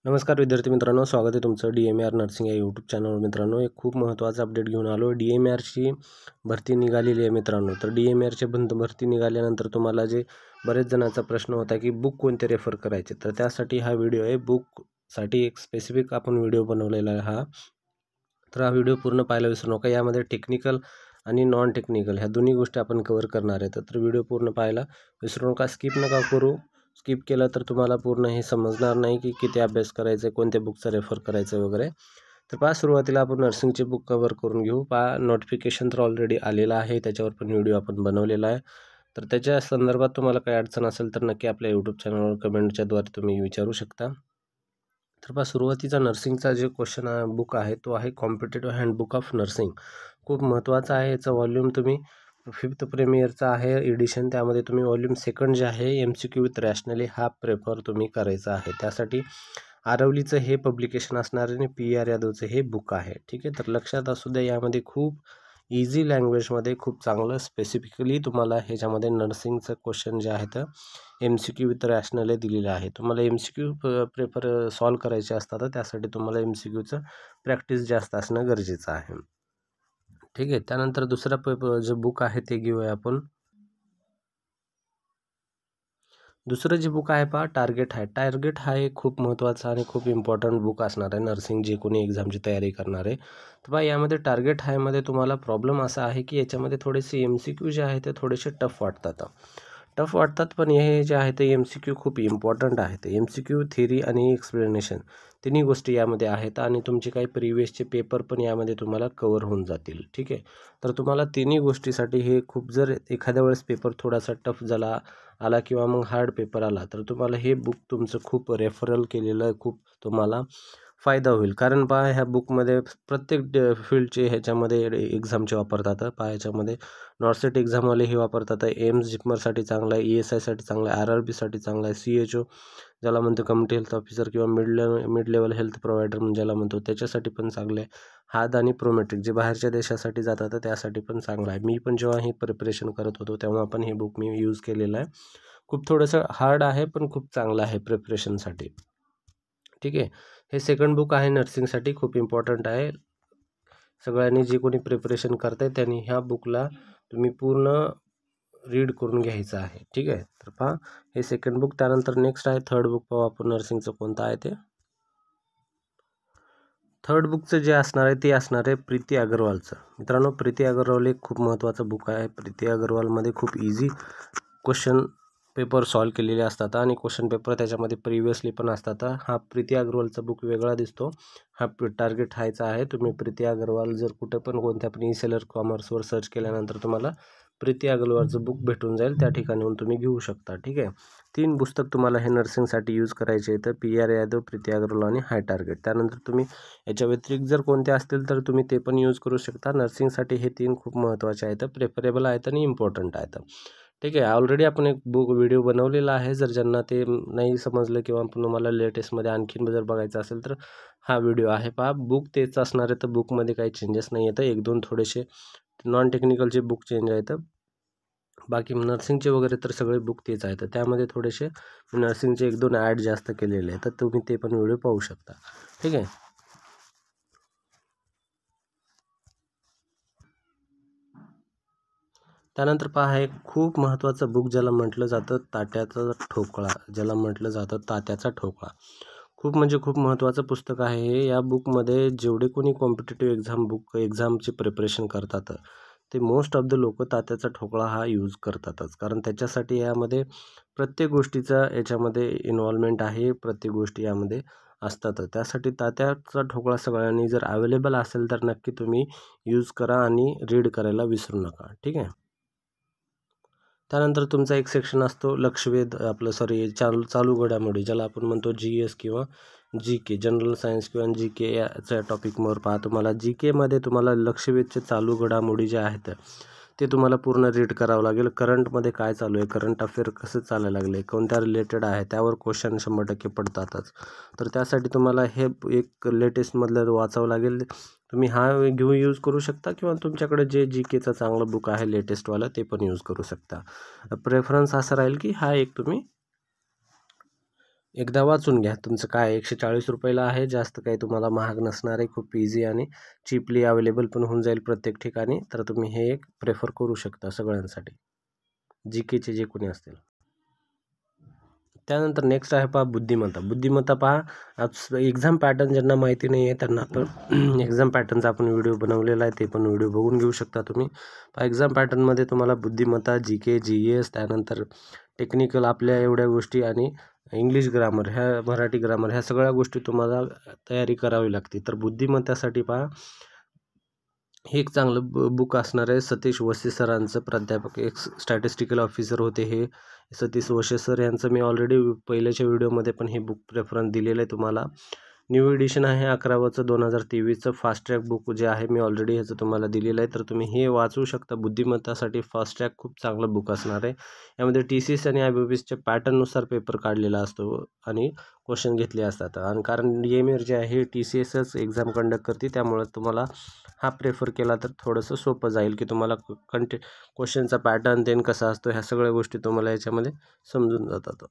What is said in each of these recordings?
नमस्कार विद्यार्थी मित्रांनो, स्वागत आहे तुमचं DMAR नर्सिंग या यूट्यूब चॅनलवर. मित्रांनो, एक खूप महत्त्वाचा अपडेट घेऊन आलो. DMARची भरती निघालेली आहे मित्रांनो. तर DMARची भरती निघाल्यानंतर तुम्हाला जे बरेच जणांचा प्रश्न होता की बुक कोणते रेफर करायचे, तर त्यासाठी हा व्हिडिओ आहे. बुकसाठी एक स्पेसिफिक आपण व्हिडिओ बनवलेला आहे हा. तर हा व्हिडिओ पूर्ण पाहायला विसरू नका. यामध्ये टेक्निकल आणि नॉन टेक्निकल ह्या दोन्ही गोष्टी आपण कव्हर करणार आहेत. तर व्हिडिओ पूर्ण पाहायला विसरू नका, स्किप नका करू. स्किप केलं तर तुम्हाला पूर्ण हे समजणार नाही की किती अभ्यास करायचा आहे, कोणत्या बुकचा रेफर करायचं वगैरे. तर पहा, सुरुवातीला आपण नर्सिंगचे बुक कव्हर करून घेऊ. पहा, नोटिफिकेशन तर ऑलरेडी आलेलं आहे, त्याच्यावर पण व्हिडिओ आपण बनवलेला आहे. तर त्याच्या संदर्भात तुम्हाला काही अडचण असेल तर नक्की आपल्या यूट्यूब चॅनलवर कमेंटच्याद्वारे तुम्ही विचारू शकता. तर पहा, सुरुवातीचा नर्सिंगचा जे बुक आहे तो आहे कॉम्पिटेटिव्ह हँडबुक ऑफ नर्सिंग. खूप महत्त्वाचा आहे. याचा वॉल्यूम तुम्ही 5th प्रीमियरचा आहे एडिशन. त्यामध्ये तुम्ही वॉल्यूम 2nd जे आहे MCQ विथ रॅशनली हा प्रेफर तुम्ही करायचा आहे. त्यासाठी आरवलीचं हे पब्लिकेशन असणार आणि PR यादवचं हे बुक आहे. ठीक आहे, तर लक्षात असू द्या, यामध्ये खूप इझी लँग्वेजमध्ये खूप चांगलं स्पेसिफिकली तुम्हाला ह्याच्यामध्ये नर्सिंगचं क्वेश्चन जे आहेत MCQ विथ रॅशनल दिलेलं आहे. तुम्हाला MCQ पेपर सॉल्व करायचे असतात, तर त्यासाठी तुम्हाला MCQचं प्रॅक्टिस जास्त असणं गरजेचं आहे. ठीक आहे, त्यानंतर दुसरा जे बुक आहे ते घेऊया आपण. दुसरं जे बुक आहे पहा, टार्गेट हा एक खूप महत्त्वाचा आणि खूप इम्पॉर्टंट बुक असणार आहे नर्सिंग जे कोणी एक्झामची तयारी करणार आहे. तर पहा, यामध्ये टार्गेट हायमध्ये तुम्हाला प्रॉब्लेम असा आहे की याच्यामध्ये थोडेसे MCQ जे आहे ते थोडेसे टफ वाटतात, पण हे जे आहे ते MCQ खूप इम्पॉर्टंट आहेत. MCQ थिअरी आणि एक्सप्लेनेशन तिन्ही गोष्टी यामध्ये आहेत आणि तुमचे काही प्रिव्हियसचे पेपर पण यामध्ये तुम्हाला कवर होऊन जातील. ठीक आहे, तर तुम्हाला तिन्ही गोष्टीसाठी हे खूप, जर एखाद्या वेळेस पेपर थोडासा टफ आला किंवा मग हार्ड पेपर आला, तर तुम्हाला हे बुक तुमचं खूप रेफरल केलेलं खूप तुम्हाला फायदा होईल. कारण पहा, ह्या बुकमध्ये प्रत्येक फील्डचे ह्याच्यामध्ये एक्झामचे वापरतात. पहा, ह्याच्यामध्ये नॉर्सेट एक्झामवाले हे वापरतात. एम्स जिपमरसाठी चांगला आहे, ESIसाठी चांगला आहे, RRBसाठी चांगला आहे, CHO ज्याला म्हणतो कम्युनिटी हेल्थ ऑफिसर किंवा मिड लेवल हेल्थ प्रोव्हायडर ज्याला म्हणतो त्याच्यासाठी पण चांगलं आहे. हाद आणि प्रोमेट्रिक जे बाहेरच्या देशासाठी जातात त्यासाठी पण चांगलं आहे. मी पण जेव्हा हे प्रिपरेशन करत होतो तेव्हा पण हे बुक मी यूज केलेलं आहे. खूप थोडंसं हार्ड आहे पण खूप चांगलं आहे प्रिपरेशनसाठी. ठीक आहे, हे सेकंड बुक आहे नर्सिंगसाठी, खूप इम्पॉर्टंट आहे. सगळ्यांनी जे कोणी प्रिपरेशन करताय त्यांनी ह्या बुकला तुम्ही पूर्ण रीड करून घ्यायचं आहे. ठीक आहे, तर पहा, हे सेकंड बुक. त्यानंतर नेक्स्ट आहे थर्ड बुक. पाहू आपण नर्सिंगचं कोणतं आहे ते. थर्ड बुकचं जे असणार आहे ते असणार आहे प्रीती अग्रवालचं. मित्रांनो, प्रीती अग्रवाल एक खूप महत्त्वाचं बुक आहे. प्रीती अग्रवालमध्ये खूप इझी क्वेश्चन पेपर सॉल्व केलेले असतात आणि क्वेश्चन पेपर त्याच्यामध्ये प्रिव्हियसली पण असतात. हा प्रीती अग्रवालचा बुक वेगळा दिसतो. हा टार्गेट हायचा आहे. तुम्ही प्रीती अग्रवाल जर कुठं पण कोणत्या पण ई-सेलर कॉमर्सवर सर्च केल्यानंतर तुम्हाला प्रीती अग्रवालचं बुक भेटून जाईल. त्या ठिकाणी तुम्ही घेऊ शकता. ठीक आहे, 3 पुस्तक तुम्हाला हे नर्सिंगसाठी यूज करायचे आहेत. PR यादव, प्रीती अग्रवाल आणि हाय टार्गेट. त्यानंतर तुम्ही याच्या व्यतिरिक्त जर कोणते असतील तर तुम्ही ते पण यूज करू शकता. नर्सिंगसाठी हे 3 खूप महत्त्वाचे आहेत, प्रेफरेबल आहेत आणि इम्पॉर्टंट आहेत. ठीक आहे, ऑलरेडी आपण एक व्हिडिओ बनवलेला आहे. जर ज्यांना ते नाही समजलं किंवा तुम्हाला लेटेस्टमध्ये आणखीन जर बघायचं असेल तर हा व्हिडिओ आहे. पहा, बुक तेच असणार आहे, तर बुकमध्ये काही चेंजेस नाही आहेत. 1-2 थोडेसे नॉन टेक्निकलचे बुक चेंज आहेत. बाकी नर्सिंगचे वगैरे तर सगळे बुक तेच आहेत. त्यामध्ये थोडेसे नर्सिंगचे 1-2 ॲड जास्त केलेले आहेत, तर तुम्ही ते पण व्हिडिओ पाहू शकता. ठीक आहे, त्यानंतर पहा, एक खूप महत्त्वाचं बुक ज्याला म्हटलं जातं तात्याचा ठोकळा. खूप म्हणजे खूप महत्त्वाचं पुस्तक आहे हे. या बुकमध्ये जेवढे कोणी कॉम्पिटेटिव्ह एक्झामची प्रिपरेशन करतात ते मोस्ट ऑफ द लोक तात्याचा ठोकळा हा यूज करतातच. कारण त्याच्यासाठी यामध्ये प्रत्येक गोष्टीचा याच्यामध्ये इन्व्हॉल्वमेंट आहे, प्रत्येक गोष्टी यामध्ये असतात. त्यासाठी तात्याचा ठोकळा सगळ्यांनी जर अवेलेबल असेल तर नक्की तुम्ही यूज करा आणि रीड करायला विसरू नका. ठीक आहे, त्यानंतर तुमचा एक सेक्शन असतो लक्षवेध, चालू घडामोडी ज्याला आपण म्हणतो GS किंवा GK, जनरल सायन्स किंवा GK याच्या टॉपिकवर पहा. तुम्हाला GKमध्ये तुम्हाला लक्षवेधचे चालू घडामोडी जे आहेत ते तुम्हाला पूर्ण रीड करावं लागेल. करंटमध्ये काय चालू आहे, करंट अफेअर कसं चालायला लागले, कोणत्या रिलेटेड आहे, त्यावर क्वेश्चन 100% पडतातच. तर त्यासाठी तुम्हाला हे एक लेटेस्टमधलं वाचावं लागेल. तुम्ही हा यूज करू शकता किंवा तुमच्याकडे जे GKचं चांगलं बुक आहे लेटेस्टवालं ते पण यूज करू शकता. प्रेफरन्स असं राहील की हा एक तुम्ही एकदा वाचून घ्या. तुमचं काय 140 रुपयाला आहे, जास्त काही तुम्हाला महाग नसणार आहे. खूप इझी आणि चीपली अवेलेबल पण होऊन जाईल प्रत्येक ठिकाणी. तर तुम्ही हे एक प्रेफर करू शकता सगळ्यांसाठी, जी-केचे जे कोणी असतील. त्यानंतर नेक्स्ट आहे पहा बुद्धिमत्ता. बुद्धिमत्ता पहा, एक्झाम पॅटर्न ज्यांना माहिती नाही आहे त्यांना आपण एक्झाम पॅटर्नचा आपण व्हिडिओ बनवलेला आहे, ते पण व्हिडिओ बघून घेऊ शकता तुम्ही. पहा एक्झाम पॅटर्नमध्ये तुम्हाला बुद्धिमत्ता, जी-के, जी-एस, त्यानंतर टेक्निकल आपल्या एवढ्या गोष्टी आणि इंग्लिश ग्रामर, ह्या मराठी ग्रामर, ह्या सगळ्या गोष्टी तुम्हाला तयारी करावी लागते. तर बुद्धिमत्तासाठी पहा हे एक चांगलं बुक असणार आहे. सतीश वसे सरांचं, प्राध्यापक, एक स्टॅटिस्टिकल ऑफिसर होते हे सतीश वसे सर यांचं. मी ऑलरेडी पहिल्याच्या व्हिडिओमध्ये पण हे बुक रेफरन्स दिलेलं आहे तुम्हाला. न्यू एडिशन आहे 11वाचं 2023चं. फास्ट ट्रॅक बुक जे आहे मी ऑलरेडी ह्याचं तुम्हाला दिलेलं आहे, तर तुम्ही हे वाचू शकता. बुद्धिमत्तासाठी फास्ट ट्रॅक खूप चांगलं बुक असणार आहे. यामध्ये TCS आणि IBPSच्या पॅटर्ननुसार पेपर काढलेला असतो आणि क्वेश्चन घेतले असतात. आणि कारण DMR जे आहे TCSच एक्झाम कंडक्ट करते, त्यामुळे तुम्हाला हा प्रेफर केला तर थोडंसं सोपं जाईल की तुम्हाला क्वेश्चनचा पॅटर्न देन कसा असतो, ह्या सगळ्या गोष्टी तुम्हाला याच्यामध्ये समजून जातात.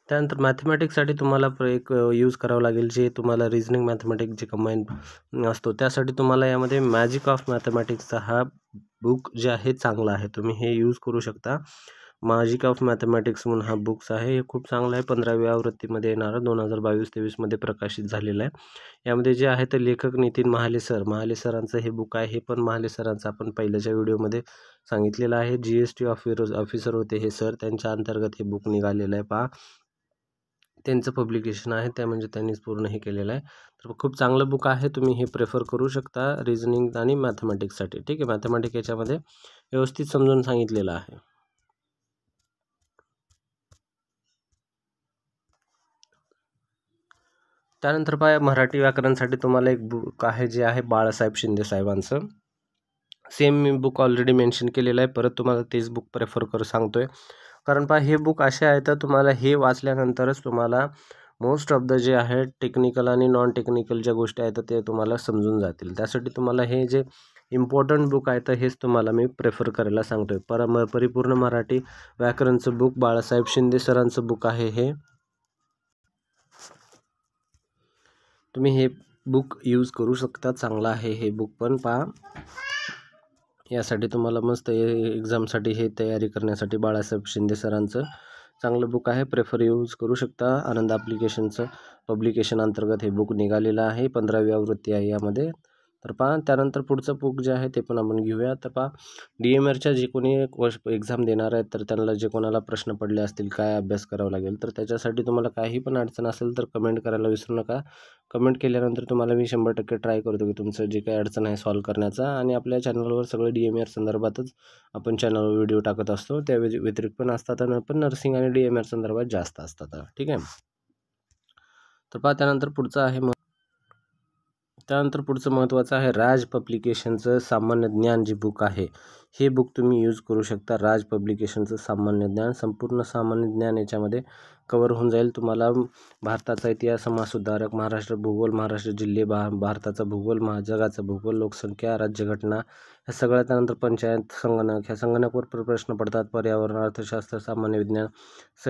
त्यानंतर मॅथमॅटिक्ससाठी तुम्हाला एक यूज करावं लागेल, जे तुम्हाला रिजनिंग मॅथमॅटिक्स जे कंबाईन असतो, त्यासाठी तुम्हाला यामध्ये मॅजिक ऑफ मॅथमॅटिक्सचा हा बुक जे आहे चांगला आहे. तुम्ही हे यूज करू शकता. मॅजिक ऑफ मॅथमॅटिक्स म्हणून हा बुक्स आहे. हे खूप चांगलं आहे. 15व्या आवृत्तीमध्ये येणारं 2022-23मध्ये प्रकाशित झालेलं आहे. यामध्ये जे आहे ते लेखक नितीन महाले सरांचं हे बुक आहे. हे पण महाले सरांचं आपण पहिल्याच्या व्हिडिओमध्ये सांगितलेलं आहे. GST ऑफिसर होते हे सर, त्यांच्या अंतर्गत हे बुक निघालेलं आहे. पहा त्यांचं पब्लिकेशन आहे, त्या म्हणजे त्यांनीच पूर्ण हे केलेलं आहे. तर खूप चांगलं बुक आहे. तुम्ही हे प्रेफर करू शकता रिजनिंग आणि मॅथमॅटिक्ससाठी. ठीक आहे, मॅथमॅटिक्स याच्यामध्ये व्यवस्थित समजून सांगितलेलं आहे. त्यानंतर पहा मराठी व्याकरणसाठी तुम्हाला एक बुक आहे, जे आहे बाळासाहेब शिंदे साहेबांचं. सेम मी बुक ऑलरेडी मेन्शन केलेलं आहे, परत तुम्हाला तेच बुक प्रेफर सांगतोय. कारण पहा हे बुक असे आहे, तर तुम्हाला हे वाचल्यानंतरच तुम्हाला मोस्ट ऑफ द जे आहे टेक्निकल आणि नॉन टेक्निकल ज्या गोष्टी आहेत ते तुम्हाला समजून जातील. त्यासाठी तुम्हाला हे जे इम्पॉर्टंट बुक आहे तर हेच तुम्हाला मी प्रेफर करायला सांगतोय. परिपूर्ण मराठी व्याकरणचं बुक बाळासाहेब शिंदे सरांचं बुक आहे हे. तुम्ही हे बुक यूज करू शकता. चांगलं आहे हे बुक पण. पहा यासाठी तुम्हाला मस्त एक्झामसाठी हे तयारी करण्यासाठी बाळासाहेब शिंदे सरांचं चांगलं बुक आहे, प्रेफर यूज करू शकता. आनंद ॲप्लिकेशनचं पब्लिकेशन अंतर्गत हे बुक निघालेलं आहे. 15वी आवृत्ती आहे यामध्ये. तर पहा त्यानंतर पुढचं बुक जे आहे ते पण आपण घेऊया. तर पहा DMRच्या जे कोणी एक्झाम देणार आहेत तर त्यांना जे कोणाला प्रश्न पडले असतील, काय अभ्यास करावा लागेल, तर त्याच्यासाठी तुम्हाला काही पण अडचण असेल तर कमेंट करायला विसरू नका. कमेंट केल्यानंतर तुम्हाला मी 100% ट्राय करतो की तुमचं जे काही अडचण आहे सॉल्व करण्याचा. आणि आपल्या चॅनलवर सगळं DMR संदर्भातच आपण चॅनलवर व्हिडिओ टाकत असतो. त्या व्यतिरिक्त पण असतात आणि पण नर्सिंग आणि DMR संदर्भात जास्त असतात. ठीक आहे. तर पहा त्यानंतर पुढचं महत्त्वाचं आहे राज पब्लिकेशनचं सामान्य ज्ञान जे बुक आहे, हे बुक तुम्ही यूज करू शकता. राज पब्लिकेशनचं सामान्य ज्ञान, संपूर्ण सामान्य ज्ञान याच्यामध्ये कवर होऊन जाईल. तुम्हाला भारताचा इतिहास, समाजसुधारक, महाराष्ट्र भूगोल, महाराष्ट्र जिल्हे, भारताचा भूगोल, जगाचा भूगोल, लोकसंख्या, राज्यघटना, ह्या सगळ्या, त्यानंतर पंचायत, संगणक, ह्या संगणकावर प्रश्न पडतात. पर्यावरण, अर्थशास्त्र, सामान्य विज्ञान,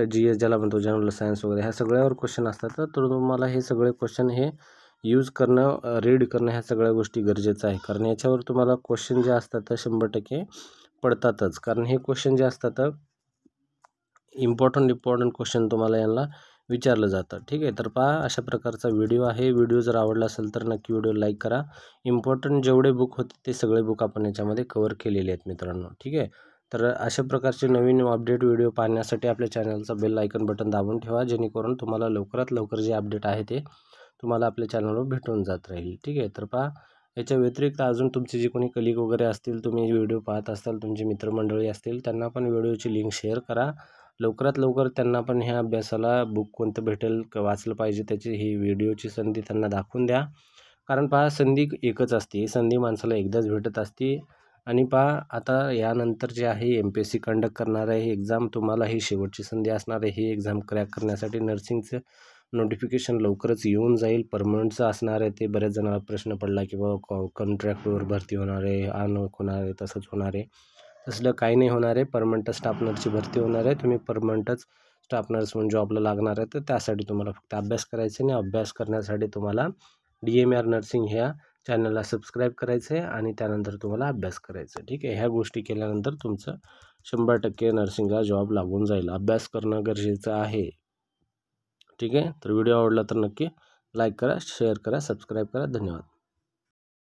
GS ज्याला म्हणतो जनरल सायन्स वगैरे, ह्या सगळ्यावर क्वेश्चन असतात. तर तुम्हाला हे सगळे क्वेश्चन हे यूज करणं, रीड करणं, ह्या सगळ्या गोष्टी गरजेचं आहे. कारण याच्यावर तुम्हाला क्वेश्चन जे असतात तर 100% पडतातच. कारण हे क्वेश्चन जे असतात इम्पॉर्टंट क्वेश्चन तुम्हाला यांना विचारलं जातं. ठीक आहे. तर पहा अशा प्रकारचा व्हिडिओ आहे. व्हिडिओ जर आवडला असेल तर नक्की व्हिडिओ लाईक करा. इम्पॉर्टंट जेवढे बुक होते ते सगळे बुक आपण याच्यामध्ये कवर केलेले आहेत मित्रांनो. ठीक आहे. तर अशा प्रकारचे नवीन अपडेट व्हिडिओ पाहण्यासाठी आपल्या चॅनलचा बेल आयकन बटन दाबून ठेवा, जेणेकरून तुम्हाला लवकरात लवकर जे अपडेट आहे ते तुम्हाला आपल्या चॅनलवर भेटून जात राहील. ठीक आहे. तर पहा याच्या व्यतिरिक्त अजून तुमचे जे कोणी कलिग वगैरे असतील, तुम्ही व्हिडिओ पाहत असाल, तुमची मित्रमंडळी असतील, त्यांना पण व्हिडिओची लिंक शेअर करा. लवकरात लवकर त्यांना पण ह्या अभ्यासाला बुक कोणतं भेटेल, वाचलं पाहिजे त्याची ही व्हिडिओची संधी त्यांना दाखवून द्या. कारण पहा संधी एकच असते, ही संधी माणसाला एकदाच भेटत असते. आणि पहा आता यानंतर जे आहे MPSC कंडक्ट करणार आहे ही एक्झाम, तुम्हाला ही शेवटची संधी असणार आहे. ही एक्झाम क्रॅक करण्यासाठी नर्सिंगचं नोटिफिकेशन लवकरच येऊन जाईल. परमनंटचं असणार आहे ते. बऱ्याच जणांना प्रश्न पडला की बाबा कॉन्ट्रॅक्टवर भरती होणार आहे, होणार आहे, तसंच होणार आहे. तसलं काही नाही होणार आहे. परमनंट स्टाफ नर्सची भरती होणार आहे. तुम्ही परमनंटच स्टाफ नर्स म्हणून जॉबला लागणार आहे. तर त्यासाठी तुम्हाला फक्त अभ्यास करायचा आणि अभ्यास करण्यासाठी तुम्हाला DMR नर्सिंग ह्या चॅनलला सबस्क्राईब करायचं आहे आणि त्यानंतर तुम्हाला अभ्यास करायचा आहे. ठीक आहे, ह्या गोष्टी केल्यानंतर तुमचं 100% नर्सिंगला जॉब लागून जाईल. अभ्यास करणं गरजेचं आहे. ठीक आहे, तर व्हिडिओ आवडला तर नक्की लाईक करा, शेअर करा, सबस्क्राईब करा. धन्यवाद.